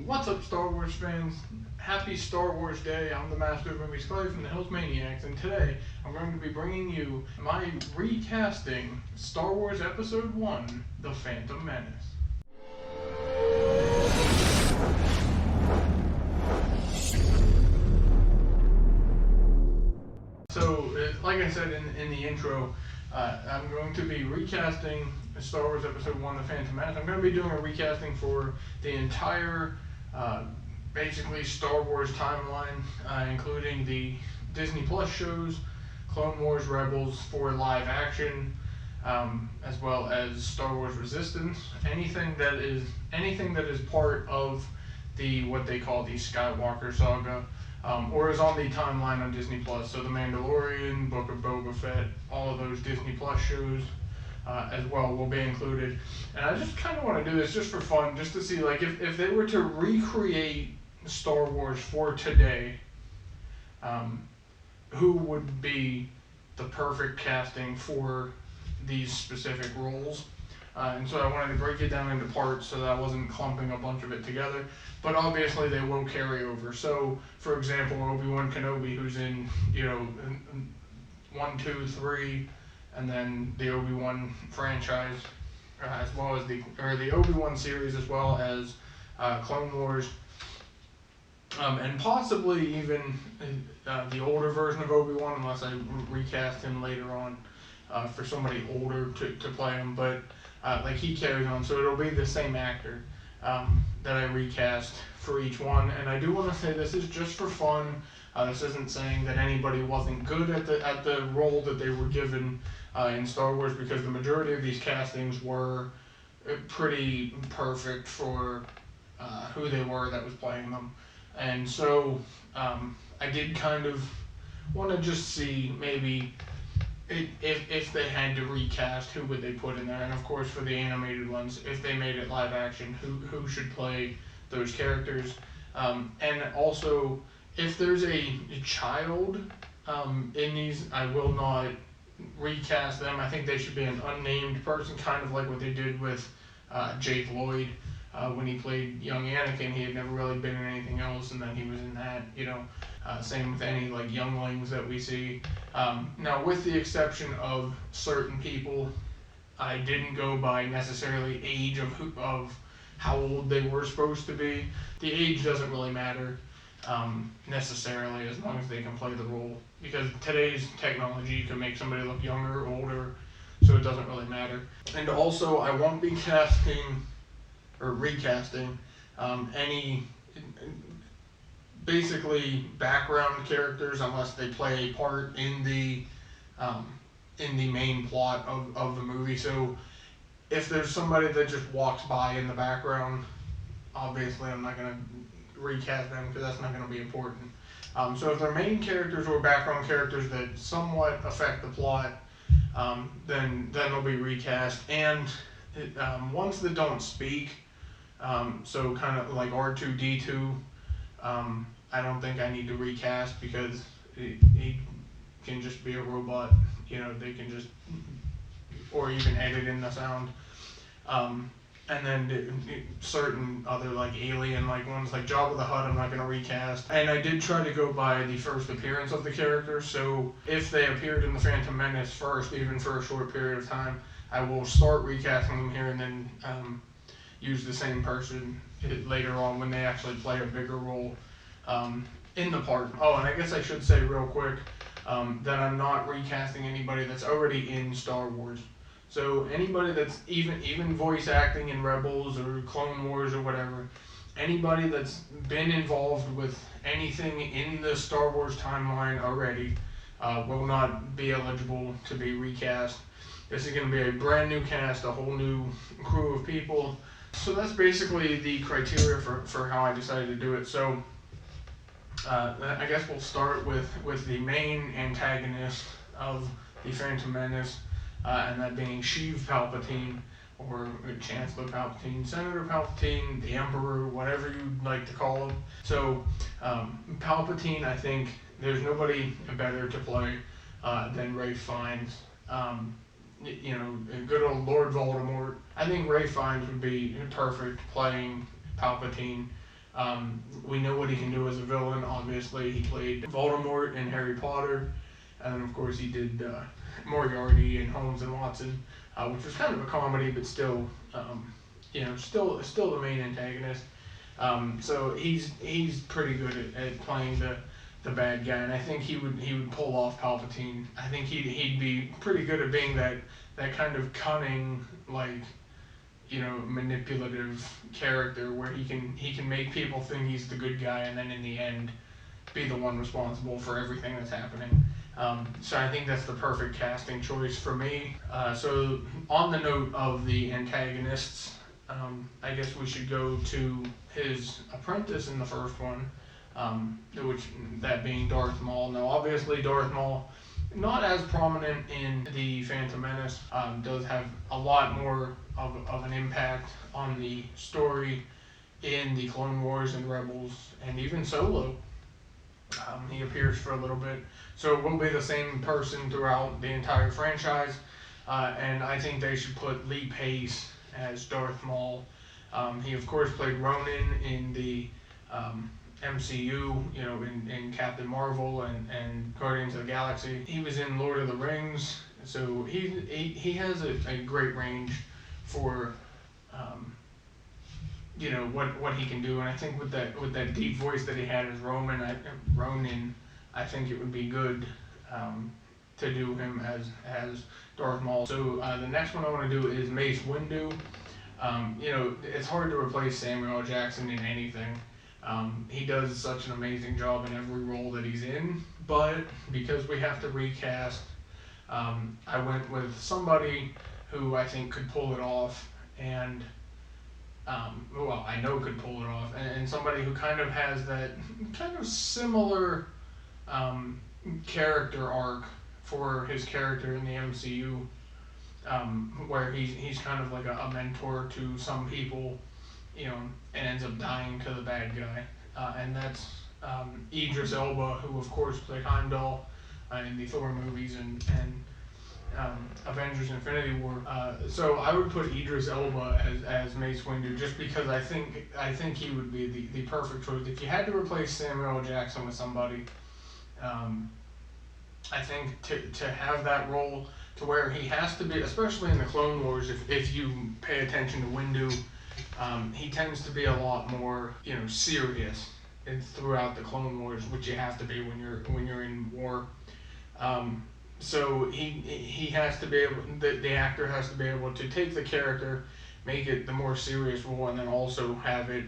What's up, Star Wars fans? Happy Star Wars Day. I'm the Master of Movies Clay from the Hills Maniacs, and today I'm going to be bringing you my recasting Star Wars Episode 1, The Phantom Menace. So, like I said in the intro, I'm going to be recasting Star Wars Episode 1, The Phantom Menace. I'm going to be doing a recasting for the entire, basically, Star Wars timeline, including the Disney Plus shows, Clone Wars, Rebels for live action, as well as Star Wars Resistance. Anything that is part of what they call the Skywalker saga. Or is on the timeline on Disney Plus. So The Mandalorian, Book of Boba Fett, all of those Disney Plus shows as well will be included. And I just kind of want to do this just for fun, just to see like if they were to recreate Star Wars for today, who would be the perfect casting for these specific roles. And so I wanted to break it down into parts so that I wasn't clumping a bunch of it together. But obviously they will carry over. So, for example, Obi-Wan Kenobi, who's in, 1, 2, 3, and then the Obi-Wan franchise, as well as the Obi-Wan series, as well as Clone Wars, and possibly even the older version of Obi-Wan, unless I recast him later on for somebody older to play him. But like he carries on, so it'll be the same actor that I recast for each one. And I do want to say this is just for fun. This isn't saying that anybody wasn't good at the role that they were given in Star Wars, because the majority of these castings were pretty perfect for who they were that was playing them. And so I did kind of want to just see maybe if they had to recast, who would they put in there? And of course, for the animated ones, if they made it live action, who should play those characters? And also, if there's a child in these, I will not recast them. I think they should be an unnamed person, kind of like what they did with Jake Lloyd when he played young Anakin. He had never really been in anything else, and then he was in that, same with any like younglings that we see. Now, with the exception of certain people, I didn't go by necessarily age of how old they were supposed to be. The age doesn't really matter necessarily, as long as they can play the role. Because today's technology can make somebody look younger, older, so it doesn't really matter. And also, I won't be recasting any basically background characters unless they play a part in the main plot of the movie. So if there's somebody that just walks by in the background, obviously I'm not going to recast them because that's not going to be important. So if they're main characters or background characters that somewhat affect the plot, then they'll be recast. And ones that don't speak, so kind of like R2-D2, I don't think I need to recast because he can just be a robot. They can just, or even edit in the sound. And then certain other like alien like ones like Jabba the Hutt, I'm not going to recast. And I did try to go by the first appearance of the character. So if they appeared in the Phantom Menace first, even for a short period of time, I will start recasting them here and then use the same person later on when they actually play a bigger role in the part. Oh, and I guess I should say real quick that I'm not recasting anybody that's already in Star Wars. So anybody that's even voice acting in Rebels or Clone Wars or whatever, anybody that's been involved with anything in the Star Wars timeline already will not be eligible to be recast. This is going to be a brand new cast, a whole new crew of people. So that's basically the criteria for how I decided to do it. So I guess we'll start with the main antagonist of the Phantom Menace, and that being Sheev Palpatine, or Chancellor Palpatine, Senator Palpatine, the Emperor, whatever you'd like to call him. So Palpatine, I think there's nobody better to play than Ralph Fiennes. Good old Lord Voldemort. I think Ralph Fiennes would be perfect playing Palpatine. We know what he can do as a villain. Obviously, he played Voldemort in Harry Potter, and then of course he did Moriarty in Holmes and Watson, which was kind of a comedy, but still, still the main antagonist. So he's pretty good at playing the bad guy, and I think he would pull off Palpatine. I think he'd be pretty good at being that kind of cunning, like, manipulative character where he can make people think he's the good guy, and then in the end be the one responsible for everything that's happening. So I think that's the perfect casting choice for me. So on the note of the antagonists, I guess we should go to his apprentice in the first one, which that being Darth Maul. Now obviously Darth Maul, not as prominent in the Phantom Menace, does have a lot more of an impact on the story in the Clone Wars and Rebels, and even Solo. He appears for a little bit, so it will be the same person throughout the entire franchise, and I think they should put Lee Pace as Darth Maul. He of course played Ronin in the MCU, in Captain Marvel and Guardians of the Galaxy. He was in Lord of the Rings, so he has a great range for what he can do, and I think with that deep voice that he had as Ronin, I think it would be good to do him as Darth Maul. So the next one I want to do is Mace Windu. It's hard to replace Samuel L. Jackson in anything. He does such an amazing job in every role that he's in, but because we have to recast, I went with somebody who I think could pull it off, and I know could pull it off, and somebody who kind of has that kind of similar character arc for his character in the MCU, where he's kind of like a mentor to some people, and ends up dying to the bad guy, and that's Idris Elba, who of course played Heimdall in the Thor movies and Avengers Infinity War. So I would put Idris Elba as Mace Windu, just because I think he would be the perfect choice. If you had to replace Samuel L. Jackson with somebody, I think to have that role to where he has to be, especially in the Clone Wars, if you pay attention to Windu, he tends to be a lot more, serious throughout the Clone Wars, which you have to be when you're in war. So he has to be able, the actor has to be able to take the character, make it the more serious role, and then also have it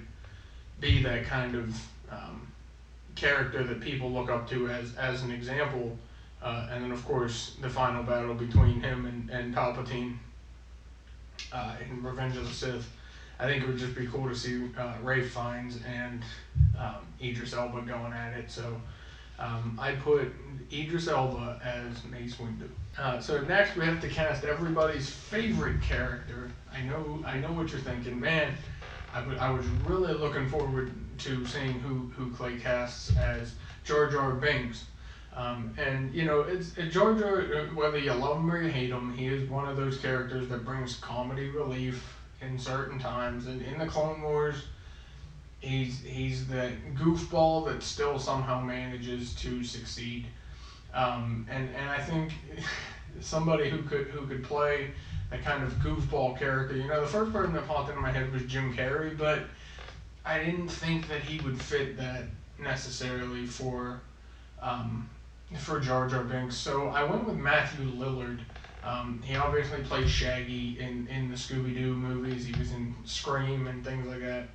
be that kind of character that people look up to as an example. And then of course the final battle between him and Palpatine in Revenge of the Sith. I think it would just be cool to see Ralph Fiennes and Idris Elba going at it. So I put Idris Elba as Mace Windu. So next we have to cast everybody's favorite character. I know what you're thinking, man. I was really looking forward to seeing who Clay casts as Jar Jar Binks. And it's Jar Jar, whether you love him or you hate him, he is one of those characters that brings comedy relief in certain times. And in the Clone Wars, he's that goofball that still somehow manages to succeed. And I think somebody who could play that kind of goofball character. The first person that popped into my head was Jim Carrey, but I didn't think that he would fit that necessarily for Jar Jar Binks. So I went with Matthew Lillard. He obviously plays Shaggy in the Scooby-Doo movies. He was in Scream and things like that.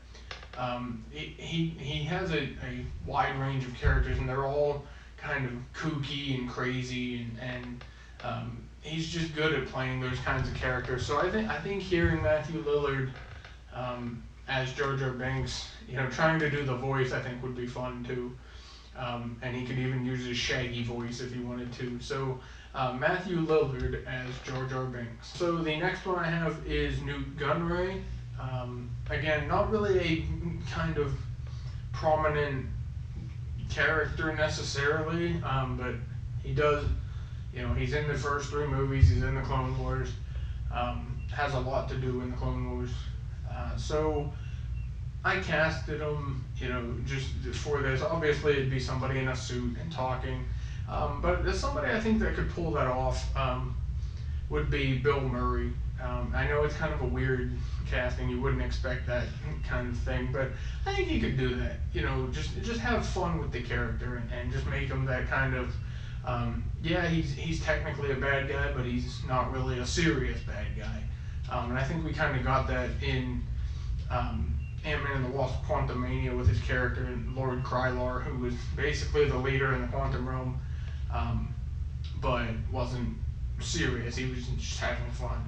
He has a wide range of characters, and they're all kind of kooky and crazy, and he's just good at playing those kinds of characters. So I think hearing Matthew Lillard as Jar Jar Binks, trying to do the voice, I think would be fun too. And he could even use his Shaggy voice if he wanted to. So Matthew Lillard as Jar Jar Binks. So the next one I have is Newt Gunray. Again, not really a kind of prominent character necessarily, but he does, he's in the first 3 movies, he's in the Clone Wars, has a lot to do in the Clone Wars. So I casted him, just for this. Obviously, it'd be somebody in a suit and talking, but there's somebody I think that could pull that off. Would be Bill Murray. I know it's kind of a weird casting; you wouldn't expect that kind of thing, but I think he could do that. Just have fun with the character and just make him that kind of. Yeah, he's technically a bad guy, but he's not really a serious bad guy. And I think we kind of got that in Ant-Man and the Wasp: Quantumania with his character Lord Krylar, who was basically the leader in the quantum realm, but wasn't serious. He was just having fun,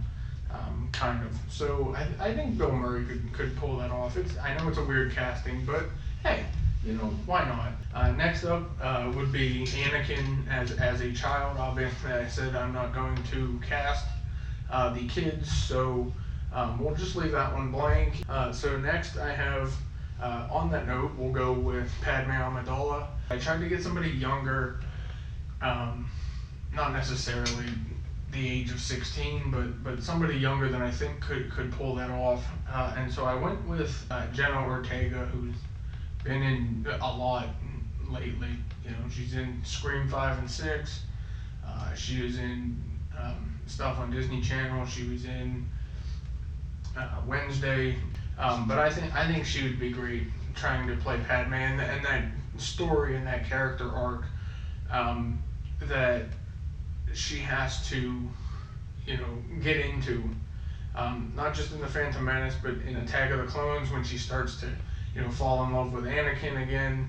kind of. So I think Bill Murray could pull that off. I know it's a weird casting, but hey, why not? Next up would be Anakin as a child. Obviously, I said I'm not going to cast the kids, so we'll just leave that one blank. So next I have, on that note, we'll go with Padme Amidala. I tried to get somebody younger, not necessarily the age of 16, but somebody younger than I think could pull that off. And so I went with Jenna Ortega, who's been in a lot lately. She's in Scream 5 and 6. She was in stuff on Disney Channel. She was in Wednesday. But I think she would be great trying to play Padme, and that story and that character arc that she has to, get into, not just in the Phantom Menace, but in Attack of the Clones when she starts to, fall in love with Anakin again.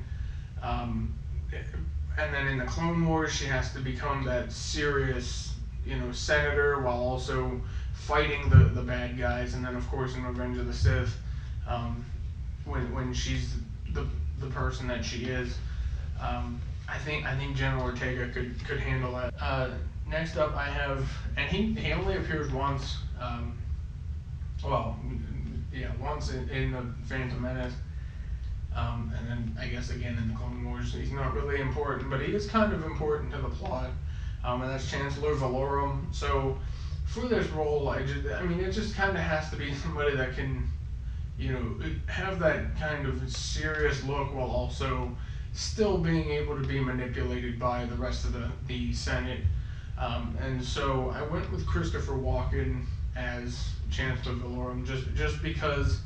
And then in the Clone Wars, she has to become that serious, senator while also fighting the bad guys. And then of course in Revenge of the Sith, when she's the person that she is, I think Jenna Ortega could handle that. Next up I have, and he only appears once, once in the Phantom Menace, and then I guess again in the Clone Wars. He's not really important, but he is kind of important to the plot, and that's Chancellor Valorum. So for this role, it just kind of has to be somebody that can, have that kind of serious look while also still being able to be manipulated by the rest of the Senate. And so I went with Christopher Walken as Chancellor Valorum, just because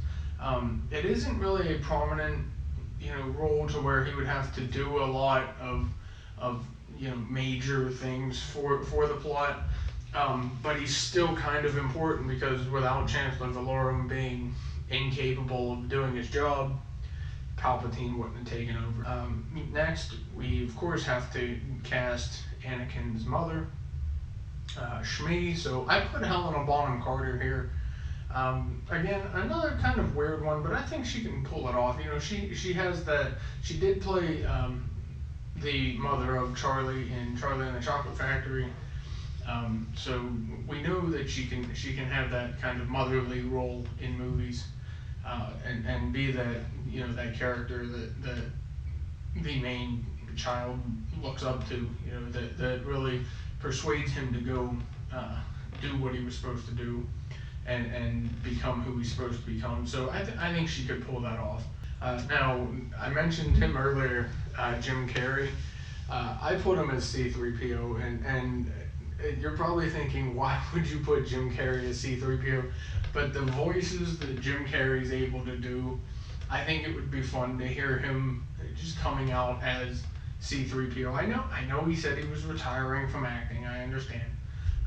it isn't really a prominent, role to where he would have to do a lot of major things for the plot. But he's still kind of important because without Chancellor Valorum being incapable of doing his job, Palpatine wouldn't have taken over. Next, we of course have to cast Anakin's mother, Shmi. So I put Helena Bonham Carter here. Again, another kind of weird one, but I think she can pull it off. She has that. She did play the mother of Charlie in Charlie and the Chocolate Factory. So we know that she can have that kind of motherly role in movies, and be that that character that the main child looks up to, that really persuades him to go do what he was supposed to do and become who he's supposed to become. So I think she could pull that off. Now, I mentioned him earlier, Jim Carrey. I put him as C-3PO, and you're probably thinking, why would you put Jim Carrey as C-3PO? But the voices that Jim Carrey's able to do, I think it would be fun to hear him just coming out as C-3PO. I know he said he was retiring from acting, I understand.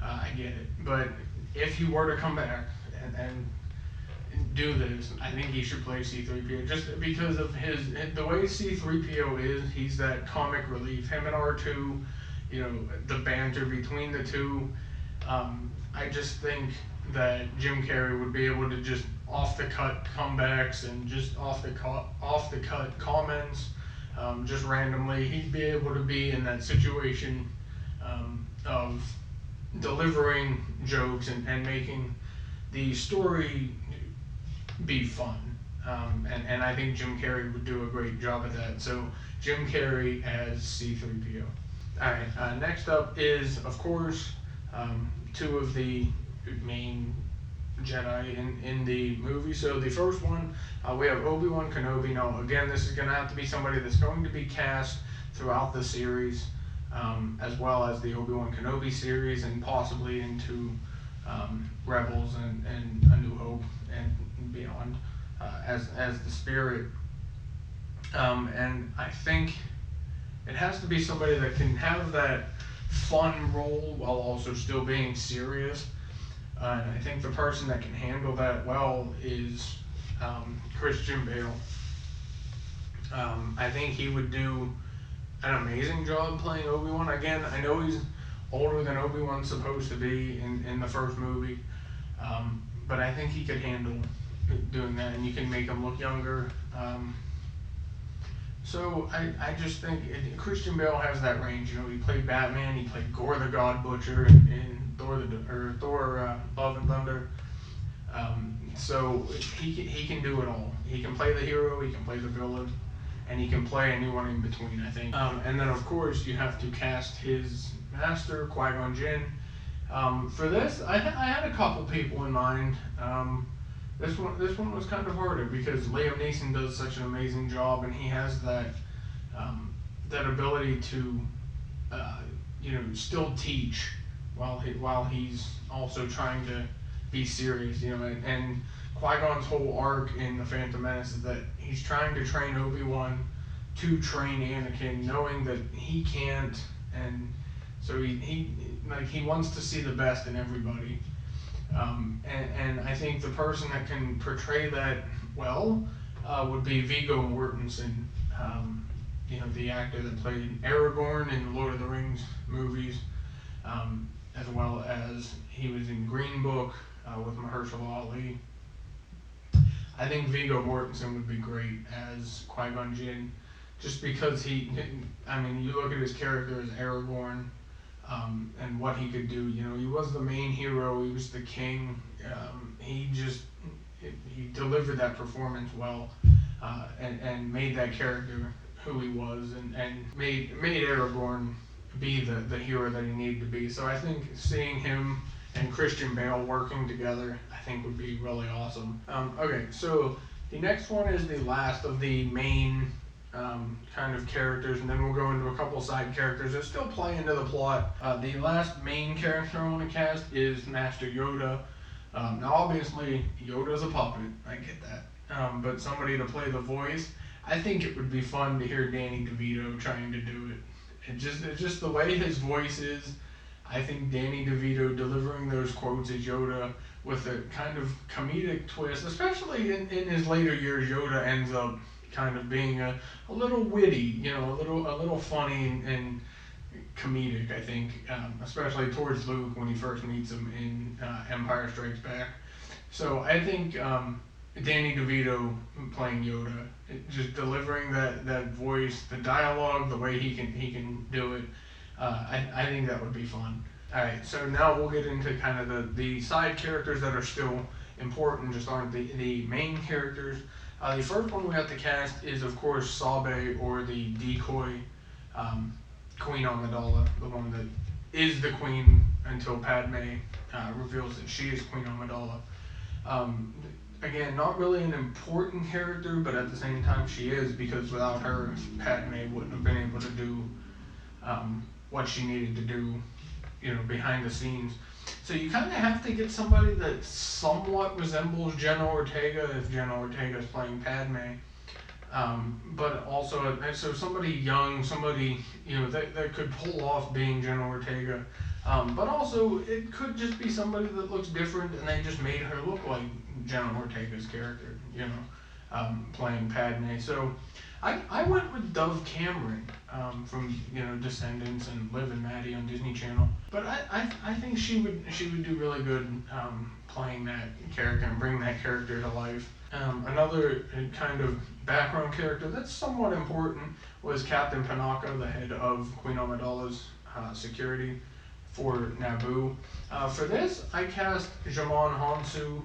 I get it. But if he were to come back and do this, I think he should play C-3PO, just because of the way C-3PO is. He's that comic relief. Him and R2, the banter between the two. I just think that Jim Carrey would be able to just off the cut comebacks and just off the cut comments, just randomly. He'd be able to be in that situation of delivering jokes and making the story be fun. And I think Jim Carrey would do a great job at that. So Jim Carrey as C-3PO. Alright, next up is, of course, two of the main Jedi in the movie. So the first one, we have Obi-Wan Kenobi. Now, again, this is going to have to be somebody that's going to be cast throughout the series, as well as the Obi-Wan Kenobi series, and possibly into Rebels and A New Hope and beyond, as the Spirit. And I think it has to be somebody that can have that fun role while also still being serious. And I think the person that can handle that well is Christian Bale. I think he would do an amazing job playing Obi-Wan. Again, I know he's older than Obi-Wan's supposed to be in the first movie, but I think he could handle doing that, and you can make him look younger. So I just think Christian Bale has that range. You know, he played Batman, he played Gore the God Butcher in Thor Love and Thunder. So he can do it all. He can play the hero, he can play the villain, and he can play anyone in between, I think. And then of course you have to cast his master, Qui-Gon Jinn. For this, I had a couple people in mind. This one was kind of harder because Liam Neeson does such an amazing job, and he has that ability to still teach while he's also trying to be serious. And Qui-Gon's whole arc in the Phantom Menace is that he's trying to train Obi-Wan to train Anakin, knowing that he can't, and so he wants to see the best in everybody. And I think the person that can portray that well would be Viggo Mortensen, the actor that played Aragorn in the Lord of the Rings movies, as well as he was in Green Book with Mahershala Ali. I think Viggo Mortensen would be great as Qui-Gon Jinn, just because you look at his character as Aragorn, and what he could do. He was the main hero, he was the king. He delivered that performance well, and made that character who he was, and made Aragorn be the hero that he needed to be. So I think seeing him and Christian Bale working together, I think would be really awesome. Okay, so the next one is the last of the main kind of characters, and then we'll go into a couple side characters that still play into the plot. The last main character I want to cast is Master Yoda. Now obviously Yoda's a puppet, I get that, but somebody to play the voice, I think it would be fun to hear Danny DeVito trying to do it. It's just the way his voice is. I think Danny DeVito delivering those quotes as Yoda with a kind of comedic twist, especially in his later years. Yoda ends up kind of being a little witty, a little funny and comedic, I think, especially towards Luke when he first meets him in Empire Strikes Back. So I think Danny DeVito playing Yoda, just delivering that voice, the dialogue, the way he can do it, I think that would be fun. Alright, so now we'll get into kind of the side characters that are still important, just aren't the main characters. The first one we have to cast is, of course, Sabe, or the decoy Queen Amidala, the one that is the queen until Padme reveals that she is Queen Amidala. Again, not really an important character, but at the same time she is, because without her, Padme wouldn't have been able to do what she needed to do, behind the scenes. So you kind of have to get somebody that somewhat resembles Jenna Ortega if Jenna Ortega is playing Padme, but also so somebody young, somebody that could pull off being Jenna Ortega, but also it could just be somebody that looks different and they just made her look like Jenna Ortega's character, playing Padme. So I went with Dove Cameron from Descendants and Liv and Maddie on Disney Channel, but I think she would do really good playing that character and bring that character to life. Another kind of background character that's somewhat important was Captain Panaka, the head of Queen Amidala's security for Naboo. For this, I cast Djimon Hounsou.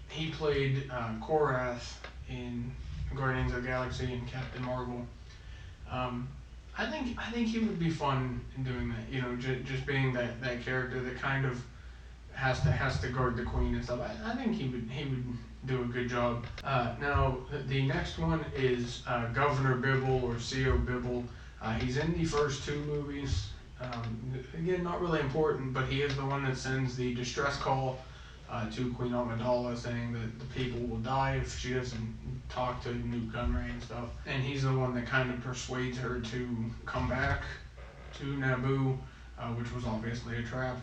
He played Korath in Guardians of the Galaxy and Captain Marvel. I think he would be fun in doing that. Just being that character that kind of has to guard the queen and stuff. I think he would do a good job. Now the next one is Governor Bibble or CO Bibble. He's in the first two movies. Again, not really important, but he is the one that sends the distress call to Queen Amidala, saying that the people will die if she doesn't talk to Newt Gunray and stuff. And he's the one that kind of persuades her to come back to Naboo, which was obviously a trap.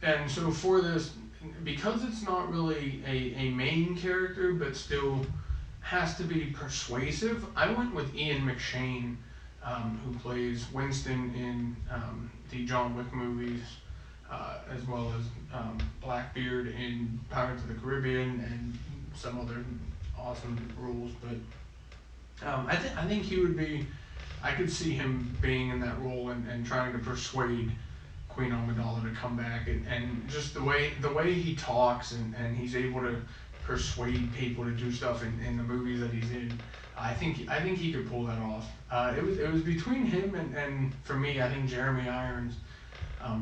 And so for this, because it's not really a main character, but still has to be persuasive, I went with Ian McShane, who plays Winston in the John Wick movies, as well as Blackbeard in Pirates of the Caribbean and some other awesome roles. But I think he would be, I could see him being in that role and trying to persuade Queen Amidala to come back, and just the way he talks and he's able to persuade people to do stuff in the movies that he's in. I think he could pull that off. It was between him and for me, I think Jeremy Irons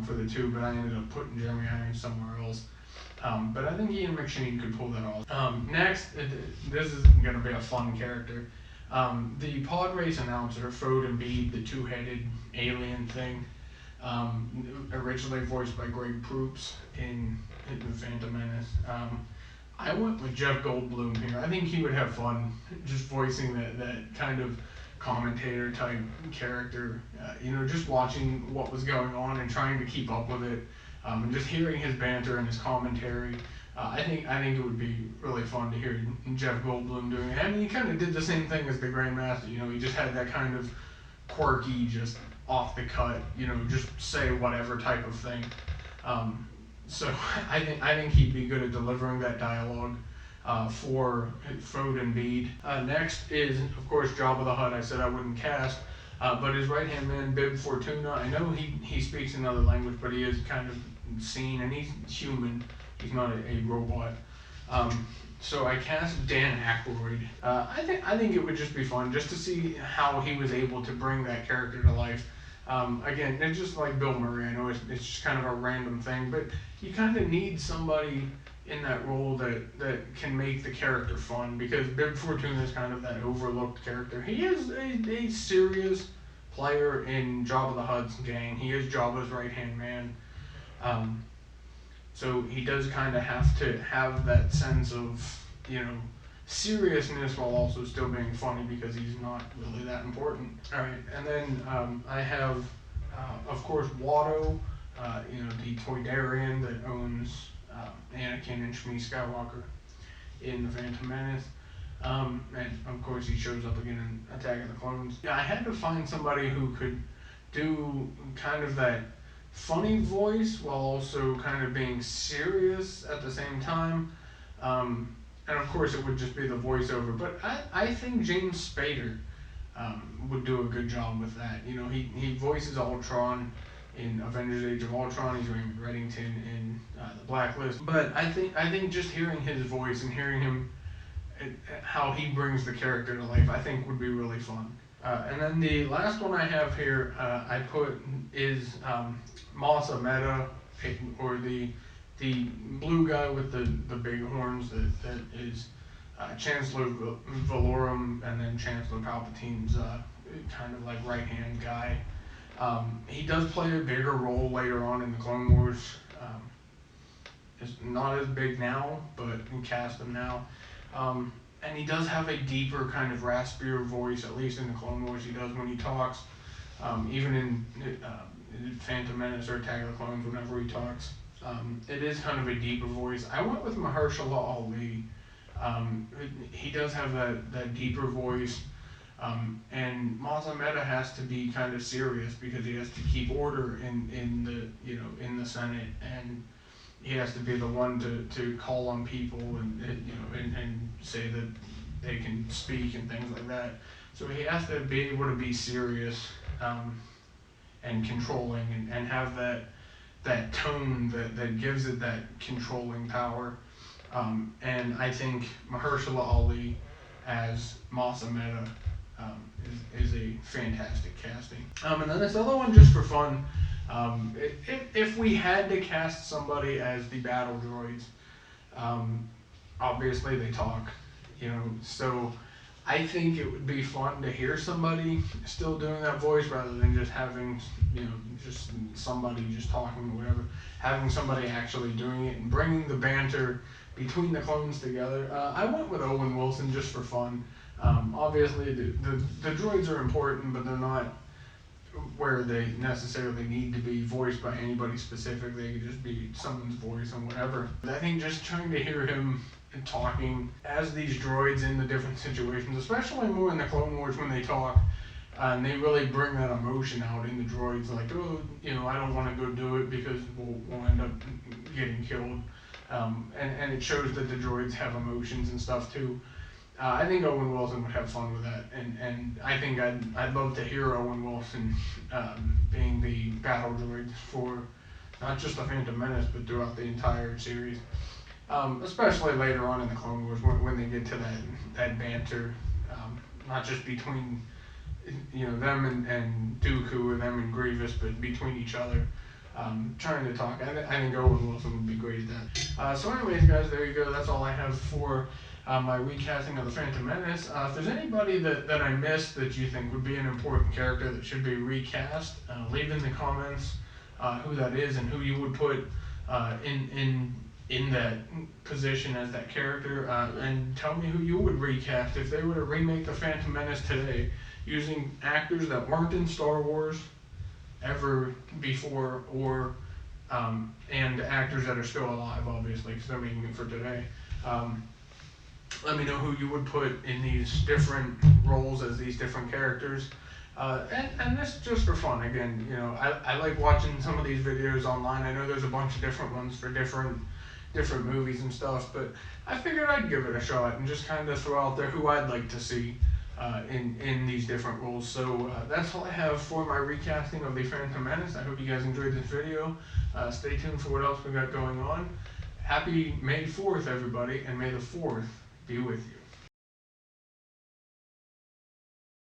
for the two, but I ended up putting Jeremy Irons somewhere else. But I think Ian McShane could pull that off. Next, this is going to be a fun character. The pod race announcer, Foden Beebe, the two-headed alien thing, originally voiced by Greg Proops in the Phantom Menace. I went with Jeff Goldblum here. I think he would have fun just voicing that kind of commentator type character. Just watching what was going on and trying to keep up with it, and just hearing his banter and his commentary. I think it would be really fun to hear Jeff Goldblum doing it. I mean, he kind of did the same thing as the Grand Master. He just had that kind of quirky, just off the cut, just say whatever type of thing. So I think he'd be good at delivering that dialogue for Foden Beebe. Next is, of course, Jabba the Hutt. I said I wouldn't cast, but his right-hand man, Bib Fortuna, I know he speaks another language, but he is kind of seen, and he's human. He's not a robot. So I cast Dan Aykroyd. I think it would just be fun just to see how he was able to bring that character to life. Again, it's just like Bill Murray. I know it's just kind of a random thing, but you kind of need somebody in that role that can make the character fun, because Bib Fortuna is kind of that overlooked character. He is a serious player in Jabba the Hutt's gang. He is Jabba's right-hand man. So he does kind of have to have that sense of, seriousness while also still being funny, because he's not really that important. All right, and then I have, of course, Watto, the Toydarian that owns Anakin and Shmi Skywalker in the Phantom Menace. And of course he shows up again in Attack of the Clones. Yeah, I had to find somebody who could do kind of that funny voice while also kind of being serious at the same time. And of course it would just be the voiceover, but I think James Spader would do a good job with that. He voices Ultron in Avengers Age of Ultron. He's Raymond Reddington in The Blacklist. But I think just hearing his voice and hearing him, how he brings the character to life, I think would be really fun. And then the last one I have here, I put is Mos Amedda, or the blue guy with the big horns that is Chancellor Valorum, and then Chancellor Palpatine's kind of like right-hand guy. He does play a bigger role later on in the Clone Wars. It's not as big now, but we cast him now. And he does have a deeper, kind of raspier voice, at least in the Clone Wars he does when he talks. Even in Phantom Menace or Attack of the Clones, whenever he talks. It is kind of a deeper voice. I went with Mahershala Ali. He does have that deeper voice. And Mos Amedda has to be kind of serious, because he has to keep order in the Senate, and he has to be the one to call on people and say that they can speak and things like that. So he has to be able to be serious and controlling and have that tone that gives it that controlling power. And I think Mahershala Ali as Mos Amedda is a fantastic casting. And then this other one, just for fun, If we had to cast somebody as the battle droids, obviously they talk, so I think it would be fun to hear somebody still doing that voice rather than just having, just somebody just talking or whatever. Having somebody actually doing it and bringing the banter between the clones together. I went with Owen Wilson just for fun. Obviously, the droids are important, but they're not where they necessarily need to be voiced by anybody specific. They could just be someone's voice and whatever. I think just trying to hear him talking as these droids in the different situations, especially more in the Clone Wars when they talk, and they really bring that emotion out in the droids, like, oh, I don't want to go do it because we'll end up getting killed. And it shows that the droids have emotions and stuff too. I think Owen Wilson would have fun with that, and I think I'd love to hear Owen Wilson being the battle droid for not just the Phantom Menace, but throughout the entire series. Especially later on in the Clone Wars when they get to that banter, not just between them and Dooku or them and Grievous, but between each other. Trying to talk. I think Owen Wilson would be great at that. So anyways, guys, there you go. That's all I have for my recasting of the Phantom Menace. If there's anybody that I missed that you think would be an important character that should be recast, leave in the comments who that is and who you would put in that position as that character, and tell me who you would recast if they were to remake the Phantom Menace today using actors that weren't in Star Wars ever before, or and actors that are still alive, obviously, because they're making it for today. Let me know who you would put in these different roles as these different characters. And this is just for fun. Again, I like watching some of these videos online. I know there's a bunch of different ones for different movies and stuff, but I figured I'd give it a shot and just kind of throw out there who I'd like to see in these different roles. So that's all I have for my recasting of the Phantom Menace. I hope you guys enjoyed this video. Stay tuned for what else we got going on. Happy May 4th, everybody, and may the 4th be with you.